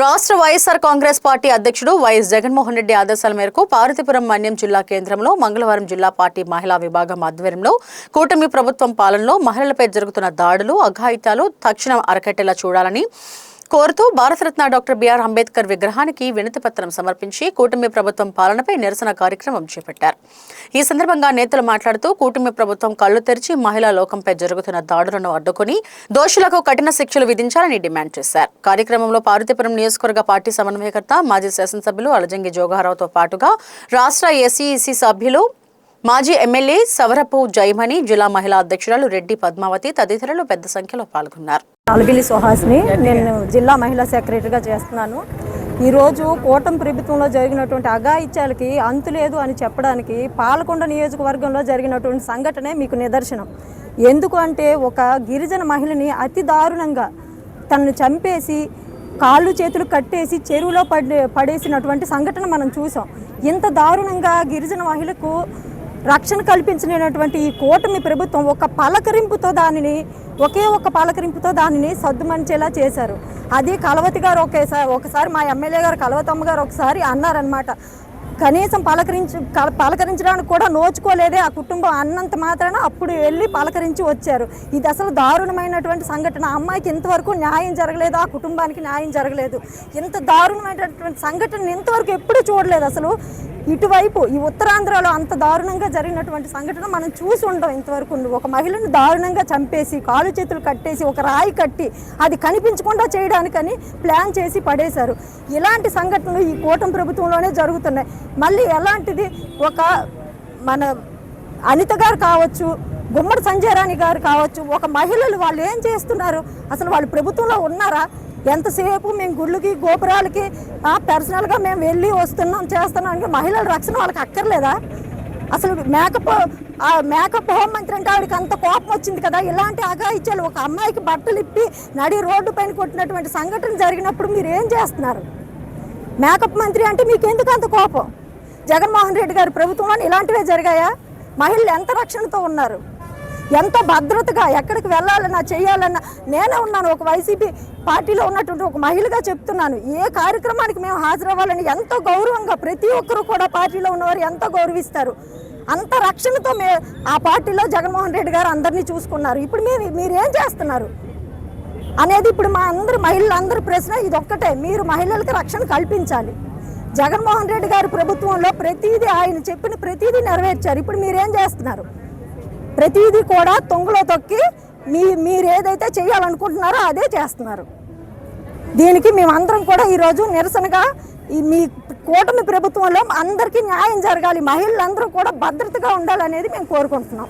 రాష్ట్ర వైఎస్ఆర్ కాంగ్రెస్ పార్టీ అధ్యక్షుడు వైఎస్ జగన్మోహన్ రెడ్డి ఆదేశాల మేరకు పార్వతీపురం మన్యం జిల్లా కేంద్రంలో మంగళవారం జిల్లా పార్టీ మహిళా విభాగం ఆధ్వర్యంలో కూటమి ప్రభుత్వం పాలనలో మహిళలపై జరుగుతున్న దాడులు అఘాయిత్యాలు తక్షణం అరకట్టేలా చూడాలని కోరుతూ భారతరత్న డాక్టర్ బిఆర్ అంబేద్కర్ విగ్రహానికి వినతిపత్రం సమర్పించి కూటమి ప్రభుత్వం పాలనపై నిరసన కార్యక్రమం చేపట్టారు. ఈ సందర్భంగా నేతలు మాట్లాడుతూ కూటమి ప్రభుత్వం కళ్లు తెరిచి మహిళా లోకంపై జరుగుతున్న దాడులను అడ్డుకుని దోషులకు కఠిన శిక్షలు విధించాలని డిమాండ్ చేశారు. కార్యక్రమంలో పార్వతీపురం నియోజకవర్గ పార్టీ సమన్వయకర్త మాజీ శాసనసభ్యులు అలజంగి జోగారావుతో పాటుగా రాష్ట్ర ఎస్ఈసి సభ్యులు మాజీ ఎమ్మెల్యే సవరపు జయమణి, జిల్లా మహిళా అధ్యక్షురాలు రెడ్డి పద్మావతి తదితరులు పెద్ద సంఖ్యలో పాల్గొన్నారు. అలగిలి సుహాస్ని, నేను జిల్లా మహిళా సెక్రటరీగా చేస్తున్నాను. ఈరోజు కూటమి ప్రభుత్వంలో జరిగినటువంటి అఘాయిత్యాలకి అంతులేదు అని చెప్పడానికి పాలకొండ నియోజకవర్గంలో జరిగినటువంటి సంఘటనే మీకు నిదర్శనం. ఎందుకు అంటే ఒక గిరిజన మహిళని అతి దారుణంగా తనను చంపేసి కాళ్ళు చేతులు కట్టేసి చెరువులో పడేసినటువంటి సంఘటన మనం చూసాం. ఇంత దారుణంగా గిరిజన మహిళకు రక్షణ కల్పించినటువంటి ఈ కూటమి ప్రభుత్వం ఒకే ఒక పలకరింపుతో దానిని సద్దుమణిచేలా చేశారు. అది కలవతి గారు ఒకసారి మా ఎమ్మెల్యే గారు కలవతమ్మ గారు ఒకసారి అన్నారనమాట, కనీసం పలకరించడానికి కూడా నోచుకోలేదే ఆ కుటుంబం అన్నంత మాత్రాన అప్పుడు వెళ్ళి పలకరించి వచ్చారు. ఇది అసలు దారుణమైనటువంటి సంఘటన. ఆ అమ్మాయికి ఇంతవరకు న్యాయం జరగలేదు, ఆ కుటుంబానికి న్యాయం జరగలేదు. ఇంత దారుణమైనటువంటి సంఘటన ఇంతవరకు ఎప్పుడు చూడలేదు. అసలు ఇటువైపు ఈ ఉత్తరాంధ్రలో అంత దారుణంగా జరిగినటువంటి సంఘటన మనం చూసి ఉంటాం ఇంతవరకు. ఒక మహిళను దారుణంగా చంపేసి కాలు చేతులు కట్టేసి ఒక రాయి కట్టి అది కనిపించకుండా చేయడానికని ప్లాన్ చేసి పడేశారు. ఇలాంటి సంఘటనలు ఈ కూటమి ప్రభుత్వంలోనే జరుగుతున్నాయి. మళ్ళీ ఎలాంటిది, ఒక మన అనిత గారు కావచ్చు, గుమ్మడి సంజయ్ రాణి గారు కావచ్చు, ఒక మహిళలు వాళ్ళు ఏం చేస్తున్నారు? అసలు వాళ్ళు ప్రభుత్వంలో ఉన్నారా? ఎంతసేపు మేము గుళ్ళకి గోపురాలకి పర్సనల్గా మేము వెళ్ళి చేస్తున్నాం. మహిళల రక్షణ వాళ్ళకి అక్కర్లేదా? అసలు మేకప్ హోంమంత్రి అంటే ఆవిడకి అంత కోపం వచ్చింది కదా. ఇలాంటి అఘాయిత్యాలు, ఒక అమ్మాయికి బట్టలు ఇప్పి నడి రోడ్డు పైన కొట్టినటువంటి సంఘటన జరిగినప్పుడు మీరు ఏం చేస్తున్నారు? మేకప్ మంత్రి అంటే మీకు ఎందుకు అంత కోపం? జగన్మోహన్ రెడ్డి గారి ప్రభుత్వంలో ఇలాంటివే జరిగాయా? మహిళలు ఎంత రక్షణతో ఉన్నారు, ఎంతో భద్రతగా ఎక్కడికి వెళ్ళాలన్నా చేయాలన్నా. నేనే ఉన్నాను, ఒక వైసీపీ పార్టీలో ఉన్నటువంటి ఒక మహిళగా చెప్తున్నాను. ఏ కార్యక్రమానికి మేము హాజరవ్వాలని ఎంతో గౌరవంగా ప్రతి ఒక్కరూ కూడా పార్టీలో ఉన్నవారు ఎంతో గౌరవిస్తారు. అంత రక్షణతో ఆ పార్టీలో జగన్మోహన్ రెడ్డి గారు అందరినీ చూసుకున్నారు. ఇప్పుడు మీరు ఏం చేస్తున్నారు అనేది ఇప్పుడు మా మహిళలందరి ప్రశ్న ఇది ఒక్కటే. మీరు మహిళలకు రక్షణ కల్పించాలి. జగన్మోహన్ రెడ్డి గారి ప్రభుత్వంలో ప్రతిదీ ఆయన చెప్పిన ప్రతిదీ నెరవేర్చారు. ఇప్పుడు మీరేం చేస్తున్నారు? ప్రతిదీ కూడా తొంగలో తొక్కి మీరు ఏదైతే చేయాలనుకుంటున్నారో అదే చేస్తున్నారు. దీనికి మేమందరం కూడా ఈరోజు నిరసనగా మీ కూటమి ప్రభుత్వంలో అందరికీ న్యాయం జరగాలి, మహిళలందరూ కూడా భద్రతగా ఉండాలనేది మేము కోరుకుంటున్నాం.